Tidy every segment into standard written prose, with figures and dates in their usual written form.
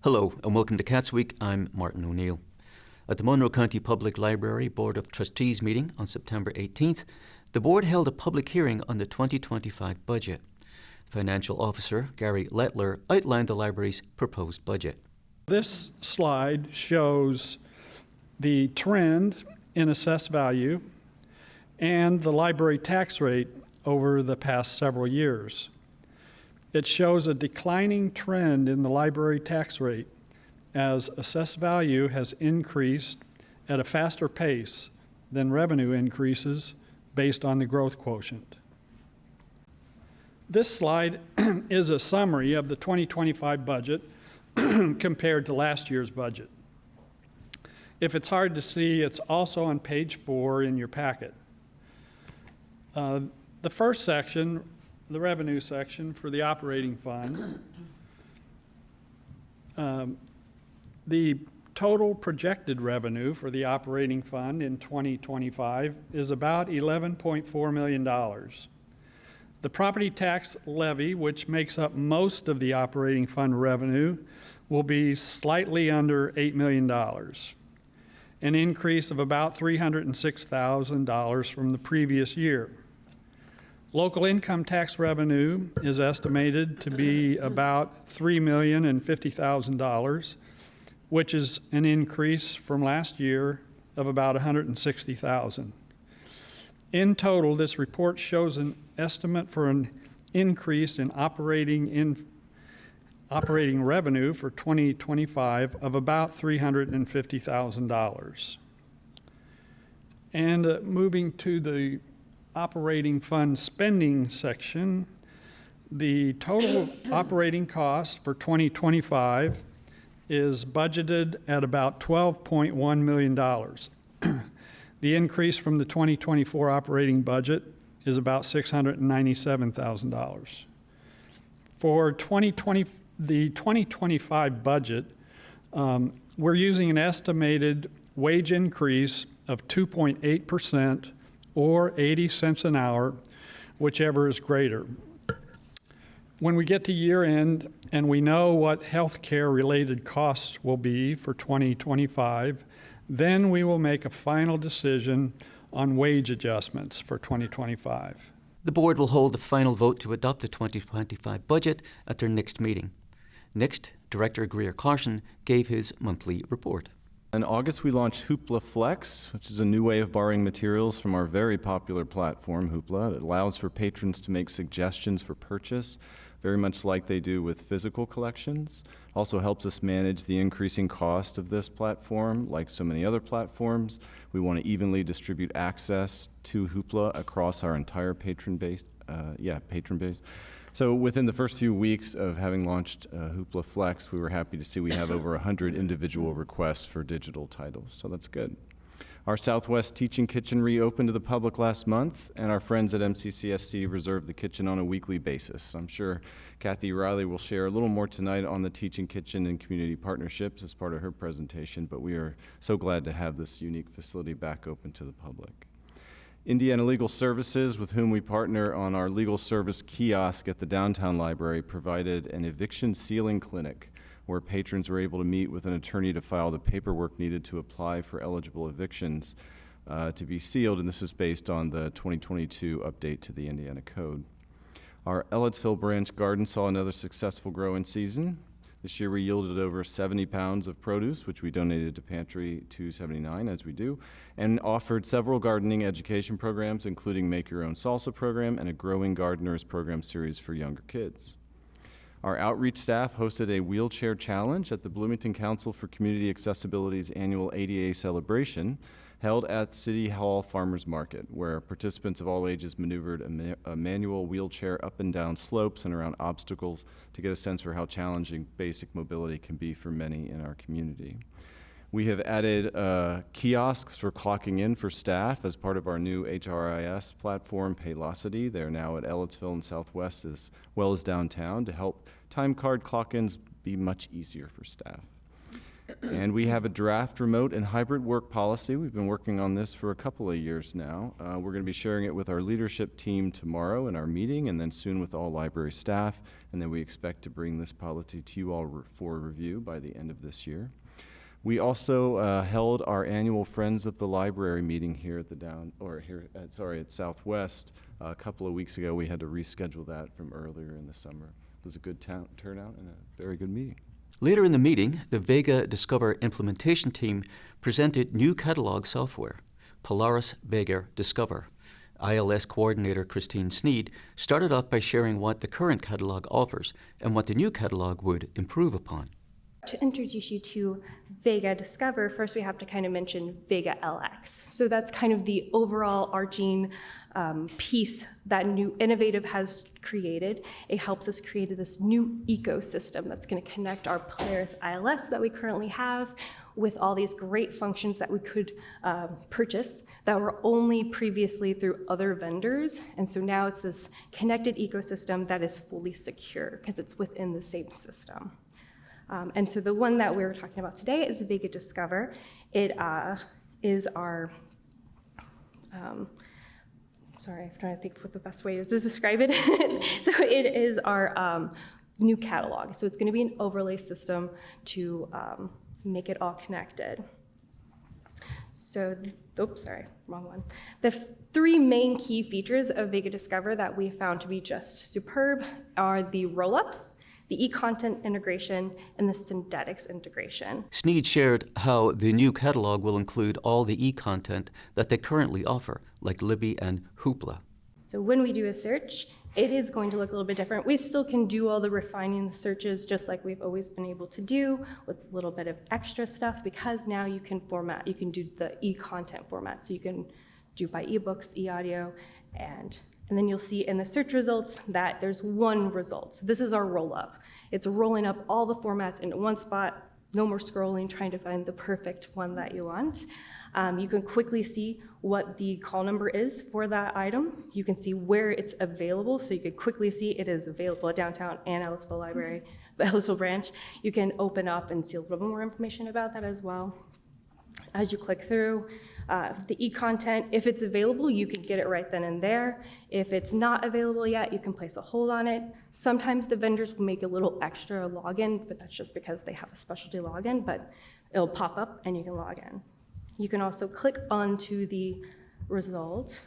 Hello and welcome to CATSweek. I'm Martin O'Neill. At the Monroe County Public Library Board of Trustees meeting on September 18th, the board held a public hearing on the 2025 budget. Financial Officer Gary Lettler outlined the library's proposed budget. This slide shows the trend in assessed value and the library tax rate over the past several years. It shows a declining trend in the library tax rate as assessed value has increased at a faster pace than revenue increases based on the growth quotient. This slide is a summary of the 2025 budget compared to last year's budget. If it's hard to see, it's also on page 4 in your packet. The first section, the revenue section for the operating fund, the total projected revenue for the operating fund in 2025 is about $11.4 million. The property tax levy, which makes up most of the operating fund revenue, will be slightly under $8 million, an increase of about $306,000 from the previous year. Local income tax revenue is estimated to be about $3,050,000, which is an increase from last year of about $160,000. In total, this report shows an estimate for an increase in operating revenue for 2025 of about $350,000. And moving to the operating fund spending section, the total operating cost for 2025 is budgeted at about $12.1 million. The increase from the 2024 operating budget is about $697,000. For the 2025 budget, we're using an estimated wage increase of 2.8% or 80 cents an hour, whichever is greater. When we get to year end and we know what healthcare related costs will be for 2025, then we will make a final decision on wage adjustments for 2025. The board will hold the final vote to adopt the 2025 budget at their next meeting. Next, Director Greer Carson gave his monthly report. In August, we launched Hoopla Flex, which is a new way of borrowing materials from our very popular platform, Hoopla. It allows for patrons to make suggestions for purchase, very much like they do with physical collections. Also helps us manage the increasing cost of this platform. Like so many other platforms, we want to evenly distribute access to Hoopla across our entire patron base. So within the first few weeks of having launched Hoopla Flex, we were happy to see we have over 100 individual requests for digital titles, so that's good. Our Southwest Teaching Kitchen reopened to the public last month, and our friends at MCCSC reserve the kitchen on a weekly basis. I'm sure Kathy Riley will share a little more tonight on the Teaching Kitchen and community partnerships as part of her presentation, but we are so glad to have this unique facility back open to the public. Indiana Legal Services, with whom we partner on our legal service kiosk at the downtown library, provided an eviction sealing clinic where patrons were able to meet with an attorney to file the paperwork needed to apply for eligible evictions to be sealed, and this is based on the 2022 update to the Indiana Code. Our Ellettsville branch garden saw another successful growing season. This year we yielded over 70 pounds of produce, which we donated to Pantry 279, as we do, and offered several gardening education programs, including Make Your Own Salsa program and a Growing Gardeners program series for younger kids. Our outreach staff hosted a wheelchair challenge at the Bloomington Council for Community Accessibility's annual ADA celebration, held at City Hall Farmers Market, where participants of all ages maneuvered a manual wheelchair up and down slopes and around obstacles to get a sense for how challenging basic mobility can be for many in our community. We have added kiosks for clocking in for staff as part of our new HRIS platform, Paylocity. They're now at Ellettsville and Southwest as well as downtown to help time card clock-ins be much easier for staff. And we have a draft remote and hybrid work policy. We've been working on this for a couple of years now. We're going to be sharing it with our leadership team tomorrow in our meeting, and then soon with all library staff. And then we expect to bring this policy to you all for review by the end of this year. We also held our annual Friends of the Library meeting here at at Southwest a couple of weeks ago. We had to reschedule that from earlier in the summer. It was a good turnout and a very good meeting. Later in the meeting, the Vega Discover implementation team presented new catalog software, Polaris Vega Discover. ILS coordinator Christine Sneed started off by sharing what the current catalog offers and what the new catalog would improve upon. To introduce you to Vega Discover, first we have to kind of mention Vega LX. So that's kind of the overall arching piece that New Innovative has created. It helps us create this new ecosystem that's going to connect our Polaris ILS that we currently have with all these great functions that we could purchase that were only previously through other vendors. And so now it's this connected ecosystem that is fully secure because it's within the same system. And so the one that we were talking about today is Vega Discover. It is our, sorry, I'm trying to think what the best way is to describe it. So it is our new catalog. So it's going to be an overlay system to make it all connected. So, oops, sorry, wrong one. The three main key features of Vega Discover that we found to be just superb are the roll-ups, the e-content integration, and the synthetics integration. Sneed shared how the new catalog will include all the e-content that they currently offer, like Libby and Hoopla. So when we do a search, it is going to look a little bit different. We still can do all the refining the searches just like we've always been able to do with a little bit of extra stuff, because now you can format, you can do the e-content format. So you can do by ebooks, e-audio, and then you'll see in the search results that there's one result. So this is our roll-up. It's rolling up all the formats into one spot, no more scrolling, trying to find the perfect one that you want. You can quickly see what the call number is for that item. You can see where it's available, so you can quickly see it is available at downtown and Ellisville Library, the Ellisville branch. You can open up and see a little bit more information about that as well. As you click through, the e-content, if it's available, you can get it right then and there. If it's not available yet, you can place a hold on it. Sometimes the vendors will make a little extra login, but that's just because they have a specialty login, but it'll pop up and you can log in. You can also click onto the result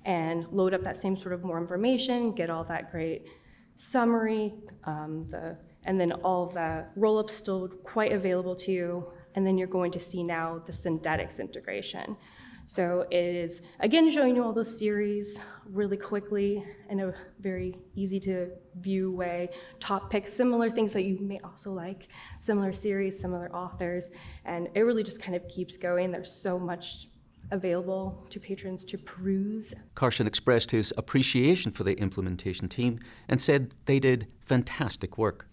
and load up that same sort of more information, get all that great summary, and then all the roll-ups still quite available to you. And then you're going to see now the synthetics integration. So it is, again, showing you all those series really quickly in a very easy to view way. Top picks, similar things that you may also like, similar series, similar authors, and it really just kind of keeps going. There's so much available to patrons to peruse. Carson expressed his appreciation for the implementation team and said they did fantastic work.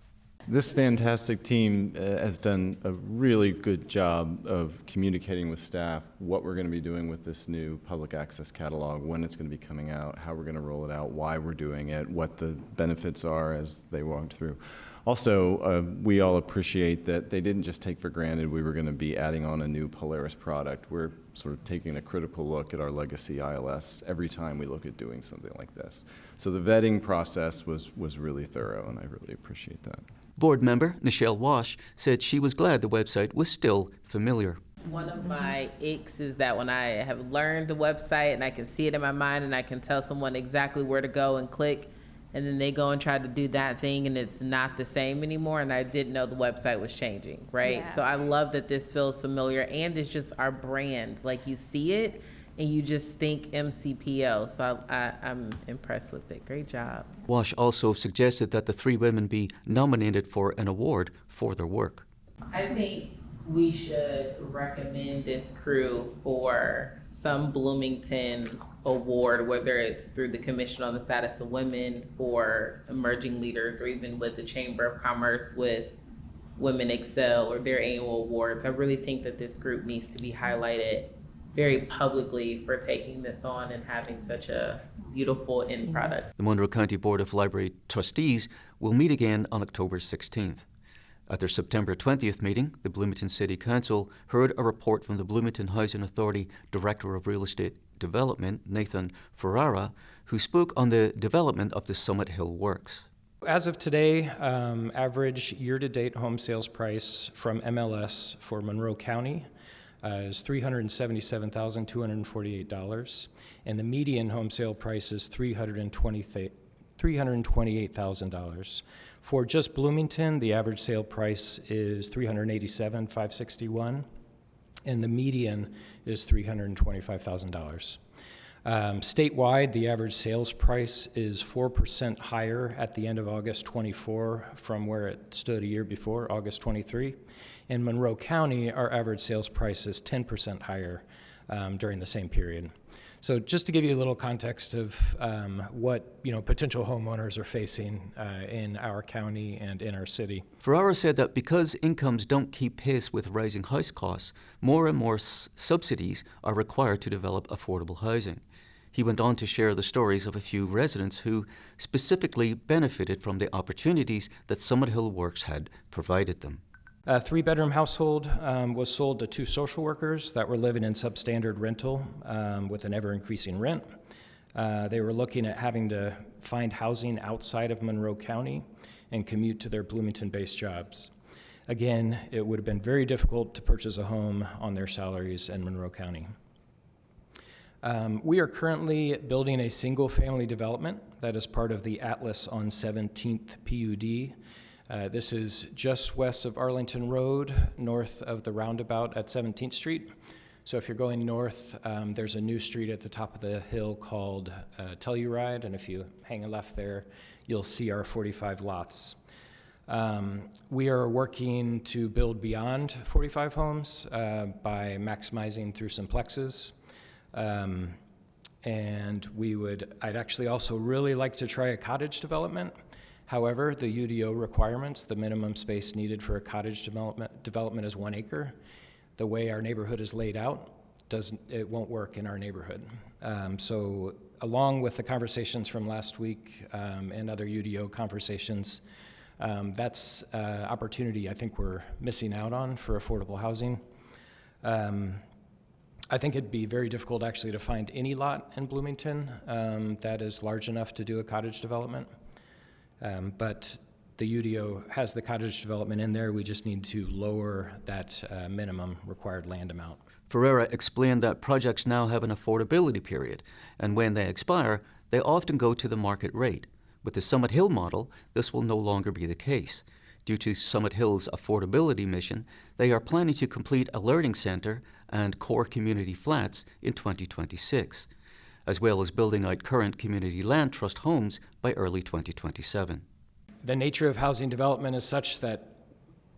This fantastic team has done a really good job of communicating with staff what we're going to be doing with this new public access catalog, when it's going to be coming out, how we're going to roll it out, why we're doing it, what the benefits are as they walk through. Also, we all appreciate that they didn't just take for granted we were going to be adding on a new Polaris product. We're sort of taking a critical look at our legacy ILS every time we look at doing something like this. So the vetting process was really thorough, and I really appreciate that. Board member Nichelle Wash said she was glad the website was still familiar. One of my icks is that when I have learned the website and I can see it in my mind and I can tell someone exactly where to go and click, and then they go and try to do that thing and it's not the same anymore, and I didn't know the website was changing, right? Yeah. So I love that this feels familiar, and it's just our brand. Like, you see it and you just think MCPO. So I'm impressed with it. Great job. Wash also suggested that the three women be nominated for an award for their work. I think we should recommend this crew for some Bloomington award, whether it's through the Commission on the Status of Women for Emerging Leaders, or even with the Chamber of Commerce with Women Excel or their annual awards. I really think that this group needs to be highlighted very publicly for taking this on and having such a beautiful end product. The Monroe County Board of Library Trustees will meet again on October 16th. At their September 20th meeting, the Bloomington City Council heard a report from the Bloomington Housing Authority Director of Real Estate Development, Nathan Ferrara, who spoke on the development of the Summit Hill Works. As of today, average year-to-date home sales price from MLS for Monroe County is $377,248, and the median home sale price is $328,000. For just Bloomington, the average sale price is $387,561, and the median is $325,000. Statewide, the average sales price is 4% higher at the end of August 24 from where it stood a year before, August 23. In Monroe County, our average sales price is 10% higher during the same period. So just to give you a little context of what potential homeowners are facing in our county and in our city. Ferrara said that because incomes don't keep pace with rising house costs, more and more subsidies are required to develop affordable housing. He went on to share the stories of a few residents who specifically benefited from the opportunities that Summit Hill Works had provided them. A three-bedroom household was sold to two social workers that were living in substandard rental with an ever-increasing rent. They were looking at having to find housing outside of Monroe County and commute to their Bloomington-based jobs. Again, it would have been very difficult to purchase a home on their salaries in Monroe County. We are currently building a single-family development that is part of the Atlas on 17th PUD. This is just west of Arlington Road, north of the roundabout at 17th Street. So if you're going north, there's a new street at the top of the hill called Telluride, and if you hang a left there, you'll see our 45 lots. We are working to build beyond 45 homes by maximizing through simplexes. And I'd actually also really like to try a cottage development. However, the UDO requirements, the minimum space needed for a cottage development is 1 acre. The way our neighborhood is laid out, it won't work in our neighborhood. So along with the conversations from last week and other UDO conversations, that's opportunity I think we're missing out on for affordable housing. I think it'd be very difficult actually to find any lot in Bloomington that is large enough to do a cottage development. But the UDO has the cottage development in there. We just need to lower that minimum required land amount. Ferrara explained that projects now have an affordability period, and when they expire, they often go to the market rate. With the Summit Hill model, this will no longer be the case. Due to Summit Hill's affordability mission, they are planning to complete a learning center and core community flats in 2026. As well as building out current community land trust homes by early 2027. The nature of housing development is such that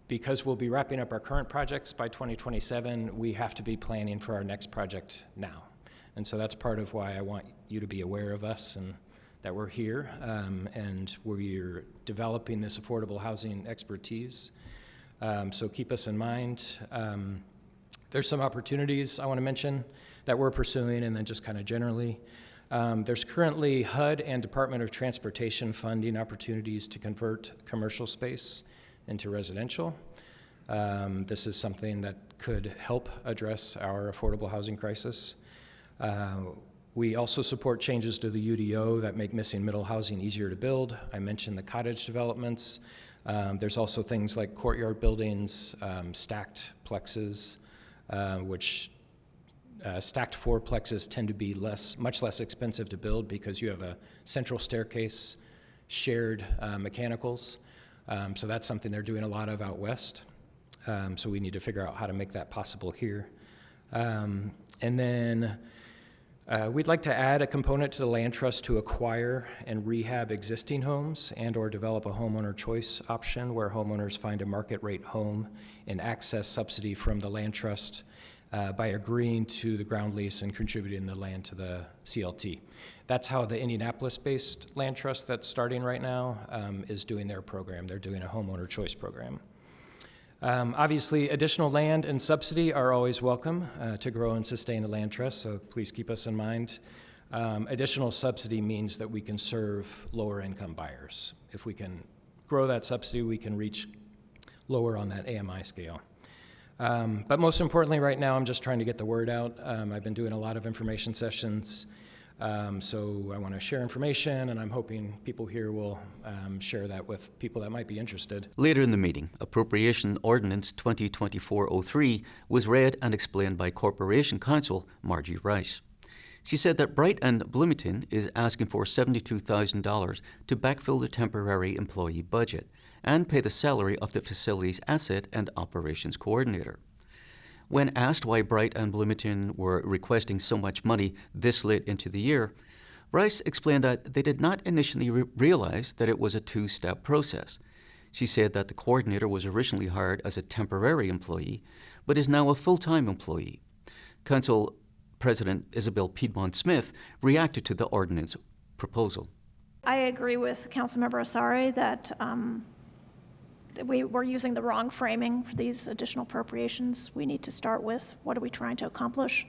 because we'll be wrapping up our current projects by 2027, we have to be planning for our next project now. And so that's part of why I want you to be aware of us and that we're here and we're developing this affordable housing expertise. So keep us in mind. There's some opportunities I want to mention that we're pursuing, and then just kind of generally. There's currently HUD and Department of Transportation funding opportunities to convert commercial space into residential. This is something that could help address our affordable housing crisis. We also support changes to the UDO that make missing middle housing easier to build. I mentioned the cottage developments. There's also things like courtyard buildings, stacked plexes, which stacked fourplexes tend to be much less expensive to build because you have a central staircase, shared mechanicals. So that's something they're doing a lot of out west. So we need to figure out how to make that possible here. And then we'd like to add a component to the land trust to acquire and rehab existing homes and or develop a homeowner choice option where homeowners find a market rate home and access subsidy from the land trust by agreeing to the ground lease and contributing the land to the CLT. That's how the Indianapolis-based land trust that's starting right now is doing their program. They're doing a homeowner choice program. Obviously, additional land and subsidy are always welcome to grow and sustain the land trust, so please keep us in mind. Additional subsidy means that we can serve lower income buyers. If we can grow that subsidy, we can reach lower on that AMI scale. But most importantly, right now, I'm just trying to get the word out. I've been doing a lot of information sessions, so I want to share information, and I'm hoping people here will share that with people that might be interested. Later in the meeting, Appropriation Ordinance 2024-03 was read and explained by Corporation Counsel Margie Rice. She said that Bright and Bloomington is asking for $72,000 to backfill the temporary employee budget and pay the salary of the facility's asset and operations coordinator. When asked why Bright and Bloomington were requesting so much money this late into the year, Rice explained that they did not initially realize that it was a two-step process. She said that the coordinator was originally hired as a temporary employee, but is now a full-time employee. Council President Isabel Piedmont Smith reacted to the ordinance proposal. I agree with Councilmember Asare that we were using the wrong framing for these additional appropriations. We need to start with what are we trying to accomplish.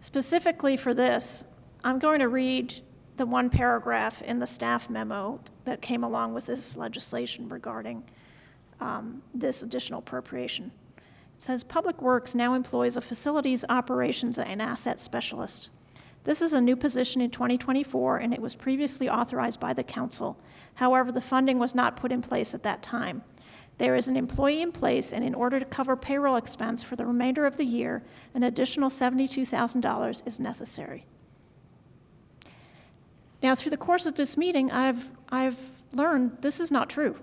Specifically for this, I'm going to read the one paragraph in the staff memo that came along with this legislation regarding this additional appropriation. It says, Public Works now employs a facilities operations and asset specialist. This is a new position in 2024, and it was previously authorized by the council. However, the funding was not put in place at that time. There is an employee in place, and in order to cover payroll expense for the remainder of the year, an additional $72,000 is necessary. Now, through the course of this meeting, I've learned this is not true.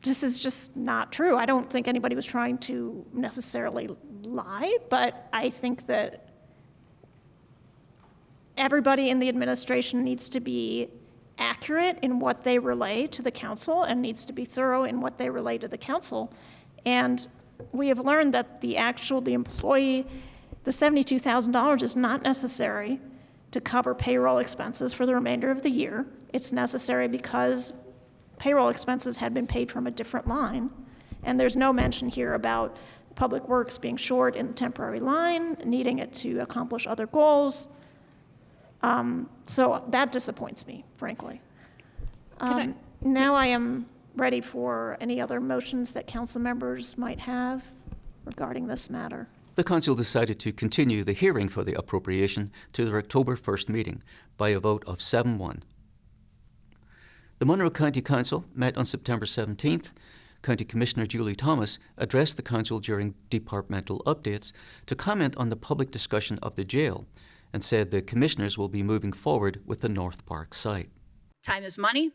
This is just not true. I don't think anybody was trying to necessarily lie, but I think that everybody in the administration needs to be accurate in what they relay to the council and needs to be thorough in what they relay to the council. And we have learned that the employee, the $72,000 is not necessary to cover payroll expenses for the remainder of the year. It's necessary because payroll expenses had been paid from a different line. And there's no mention here about Public Works being short in the temporary line, needing it to accomplish other goals. So that disappoints me, frankly. Now I am ready for any other motions that council members might have regarding this matter. The council decided to continue the hearing for the appropriation to their October 1st meeting by a vote of 7-1. The Monroe County Council met on September 17th. County Commissioner Julie Thomas addressed the council during departmental updates to comment on the public discussion of the jail and said the commissioners will be moving forward with the North Park site. Time is money.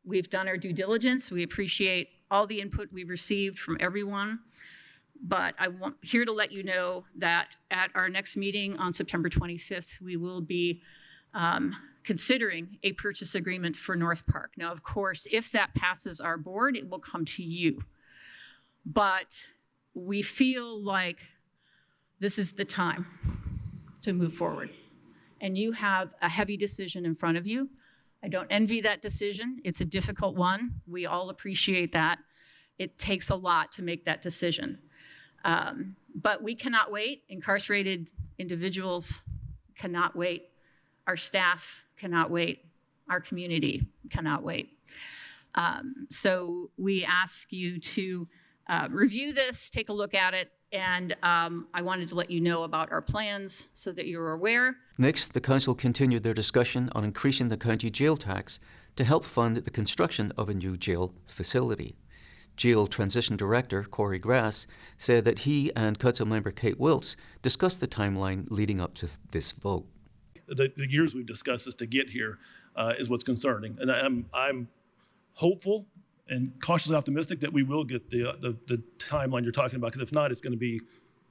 We've done our due diligence. We appreciate all the input we've received from everyone. But I'm here to let you know that at our next meeting on September 25th, we will be considering a purchase agreement for North Park. Now, of course, if that passes our board, it will come to you. But we feel like this is the time to move forward. And you have a heavy decision in front of you. I don't envy that decision. It's a difficult one. We all appreciate that. It takes a lot to make that decision. But we cannot wait. Incarcerated individuals cannot wait. Our staff cannot wait. Our community cannot wait. So we ask you to review this, take a look at it, and I wanted to let you know about our plans so that you're aware. Next, the council continued their discussion on increasing the county jail tax to help fund the construction of a new jail facility. Jail Transition Director Corey Grass said that he and Councilmember Kate Wiltz discussed the timeline leading up to this vote. The years we've discussed this to get here is what's concerning. And I'm hopeful and cautiously optimistic that we will get the timeline you're talking about, because if not, it's going to be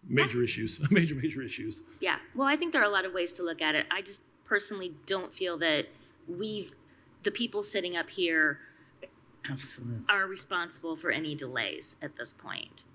major issues, major issues. Yeah, well, I think there are a lot of ways to look at it. I just personally don't feel that the people sitting up here Absolutely. are responsible for any delays at this point.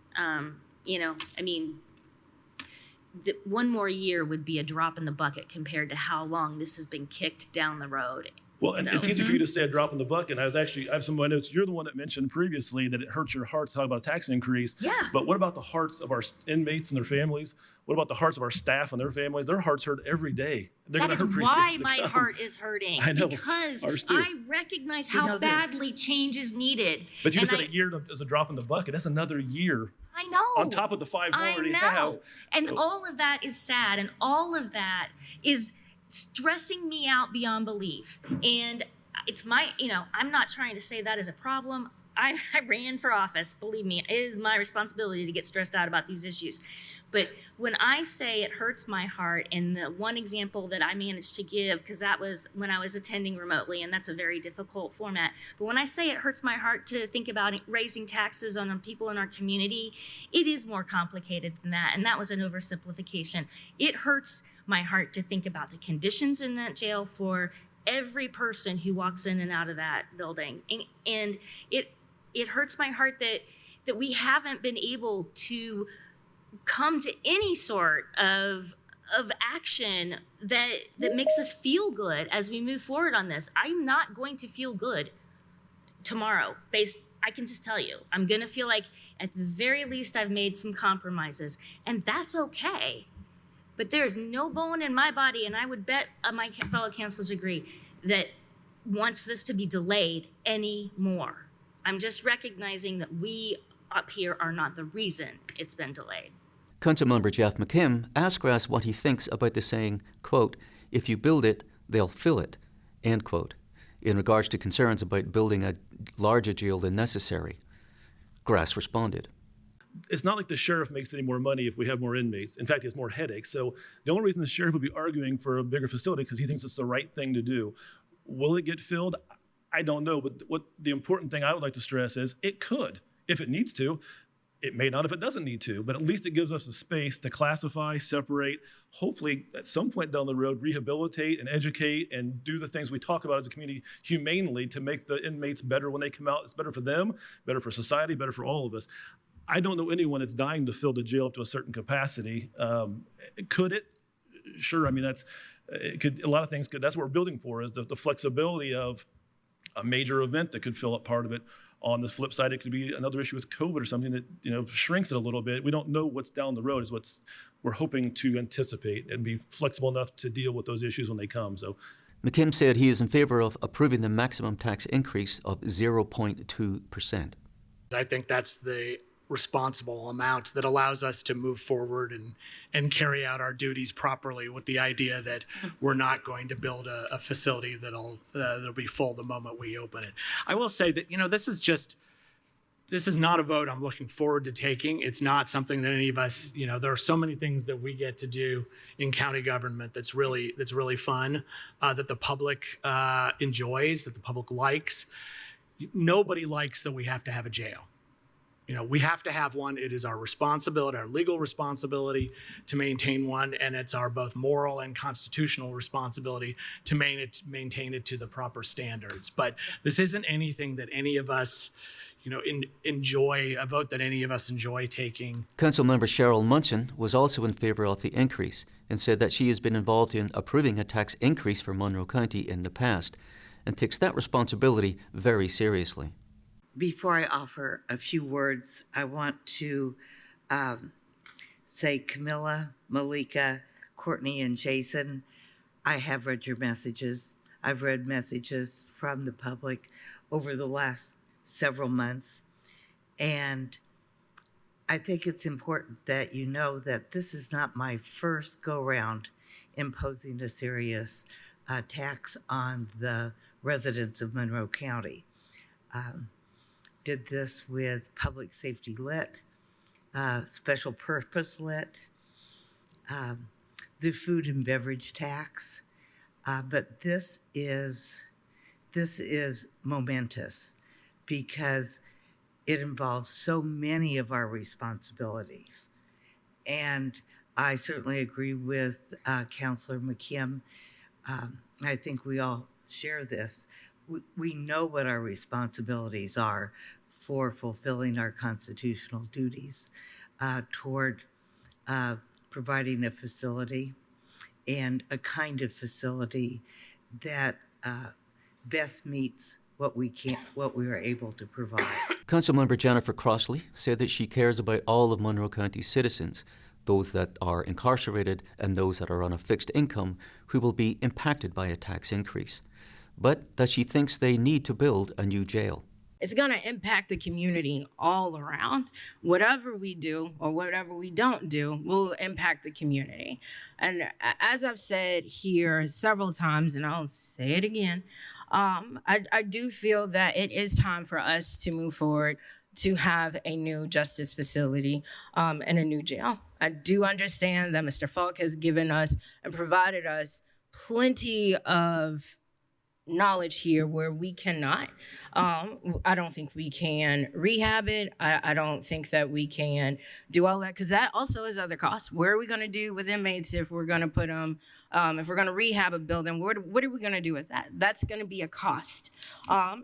One more year would be a drop in the bucket compared to how long this has been kicked down the road. Well, and So- it's easy for you to say a drop in the bucket. I have some of my notes. You're the one that mentioned previously that it hurts your heart to talk about a tax increase. Yeah. But what about the hearts of our inmates and their families? What about the hearts of our staff and their families? Their hearts hurt every day. They're That going is to hurt for why years to my come. heart is hurting. I know. Because Ours too. I recognize You how know this. badly change is needed. But you And just said a year as a drop in the bucket. That's another year I know. on top of the 5 we I already know. have. And So- all of that is sad, and all of that is stressing me out beyond belief. And it's my, I'm not trying to say that is a problem. I ran for office. Believe me, it is my responsibility to get stressed out about these issues. But when I say it hurts my heart, and the one example that I managed to give, because that was when I was attending remotely, and that's a very difficult format. But when I say it hurts my heart to think about raising taxes on people in our community, it is more complicated than that. And that was an oversimplification. It hurts my heart to think about the conditions in that jail for every person who walks in and out of that building. And it hurts my heart that we haven't been able to come to any sort of action that makes us feel good as we move forward on this. I'm not going to feel good tomorrow. I can just tell you, I'm going to feel like at the very least I've made some compromises, and that's okay. But there's no bone in my body, and I would bet my fellow councilors agree, that wants this to be delayed anymore. I'm just recognizing that we up here are not the reason it's been delayed. Councilmember Jeff McKim asked Grass what he thinks about the saying, quote, "If you build it, they'll fill it," end quote, in regards to concerns about building a larger jail than necessary. Grass responded. It's not like the sheriff makes any more money if we have more inmates. In fact, he has more headaches. So the only reason the sheriff would be arguing for a bigger facility because he thinks it's the right thing to do. Will it get filled? I don't know. But what the important thing I would like to stress is it could, if it needs to. It may not if it doesn't need to, but at least it gives us the space to classify, separate, hopefully at some point down the road, rehabilitate and educate and do the things we talk about as a community humanely to make the inmates better when they come out. It's better for them, better for society, better for all of us. I don't know anyone that's dying to fill the jail up to a certain capacity. Could it? Sure. I mean, it could. A lot of things could. That's what we're building for, is the flexibility of a major event that could fill up part of it. On the flip side, it could be another issue with COVID or something that shrinks it a little bit. We don't know what's down the road. Is what's we're hoping to anticipate and be flexible enough to deal with those issues when they come. So, McKim said he is in favor of approving the maximum tax increase of 0.2%. I think that's the responsible amount that allows us to move forward and carry out our duties properly, with the idea that we're not going to build a facility that'll be full the moment we open it. I will say that, this is not a vote I'm looking forward to taking. It's not something that any of us, there are so many things that we get to do in county government that's really fun, that the public enjoys, that the public likes. Nobody likes that we have to have a jail. We have to have one. It is our responsibility, our legal responsibility to maintain one, and it's our both moral and constitutional responsibility to maintain it to the proper standards. But this isn't anything that any of us, enjoy, a vote that any of us enjoy taking. Councilmember Cheryl Munson was also in favor of the increase and said that she has been involved in approving a tax increase for Monroe County in the past and takes that responsibility very seriously. Before I offer a few words, I want to say, Camilla, Malika, Courtney, and Jason, I have read your messages. I've read messages from the public over the last several months. And I think it's important that you know that this is not my first go-round imposing a serious tax on the residents of Monroe County. Did this with public safety lit, special purpose lit, the food and beverage tax, but this is momentous because it involves so many of our responsibilities. And I certainly agree with Councilor McKim. I think we all share this. We know what our responsibilities are for fulfilling our constitutional duties toward providing a facility, and a kind of facility that best meets what we are able to provide. Councilmember Jennifer Crossley said that she cares about all of Monroe County citizens, those that are incarcerated and those that are on a fixed income who will be impacted by a tax increase, but that she thinks they need to build a new jail. It's going to impact the community all around. Whatever we do or whatever we don't do will impact the community. And as I've said here several times, and I'll say it again, I do feel that it is time for us to move forward to have a new justice facility and a new jail. I do understand that Mr. Falk has given us and provided us plenty of knowledge here where we cannot. I don't think we can rehab it. I don't think that we can do all that, because that also is other costs. Where are we going to do with inmates if we're going to put them, if we're going to rehab a building, what are we going to do with that? That's going to be a cost.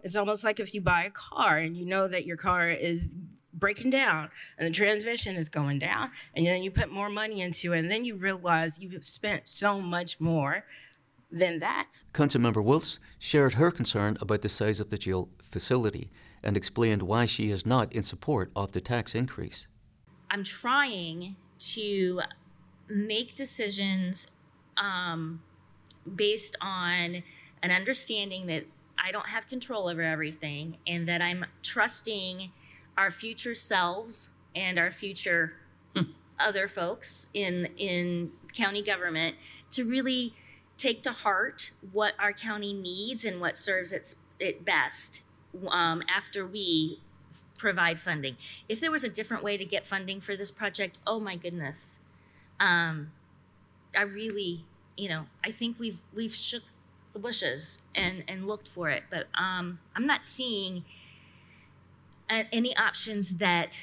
It's almost like if you buy a car and you know that your car is breaking down and the transmission is going down, and then you put more money into it, and then you realize you've spent so much more than that. Councilmember Wiltz shared her concern about the size of the jail facility and explained why she is not in support of the tax increase. I'm trying to make decisions based on an understanding that I don't have control over everything, and that I'm trusting our future selves and our future other folks in county government to really take to heart what our county needs and what serves it best after we provide funding. If there was a different way to get funding for this project, oh my goodness. I really, I think we've shook the bushes and looked for it, but I'm not seeing any options that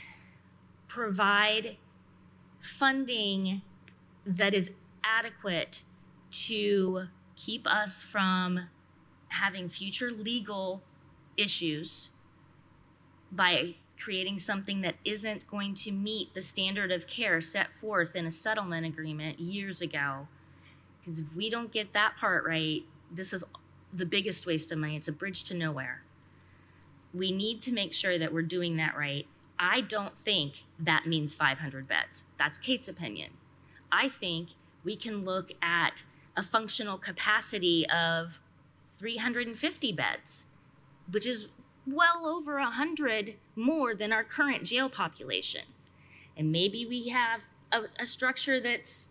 provide funding that is adequate to keep us from having future legal issues by creating something that isn't going to meet the standard of care set forth in a settlement agreement years ago. Because if we don't get that part right, this is the biggest waste of money. It's a bridge to nowhere. We need to make sure that we're doing that right. I don't think that means 500 beds. That's Kate's opinion. I think we can look at a functional capacity of 350 beds, which is well over 100 more than our current jail population. And maybe we have a structure that's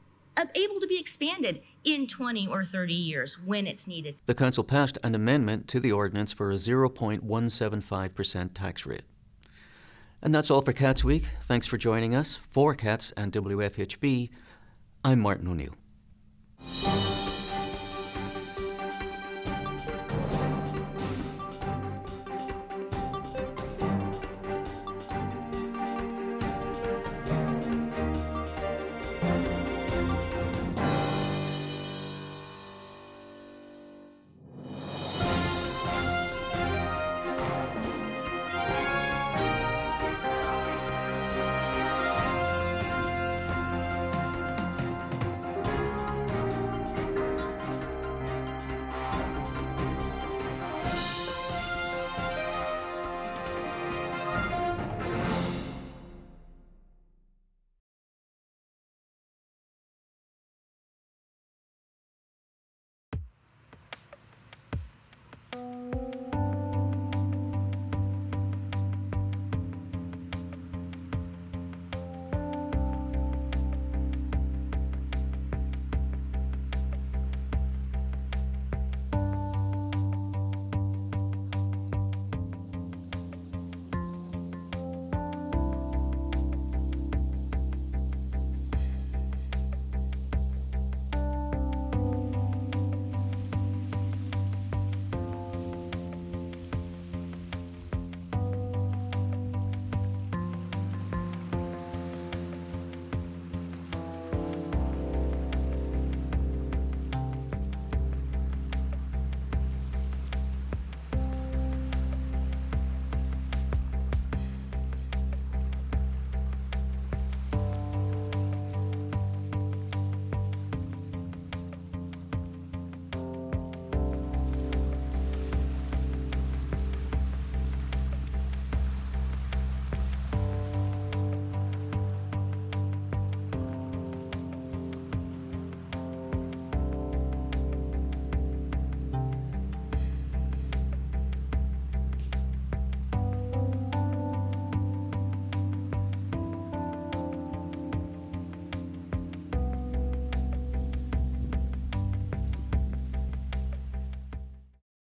able to be expanded in 20 or 30 years when it's needed. The council passed an amendment to the ordinance for a 0.175% tax rate. And that's all for CATSweek. Thanks for joining us. For CATS and WFHB, I'm Martin O'Neill.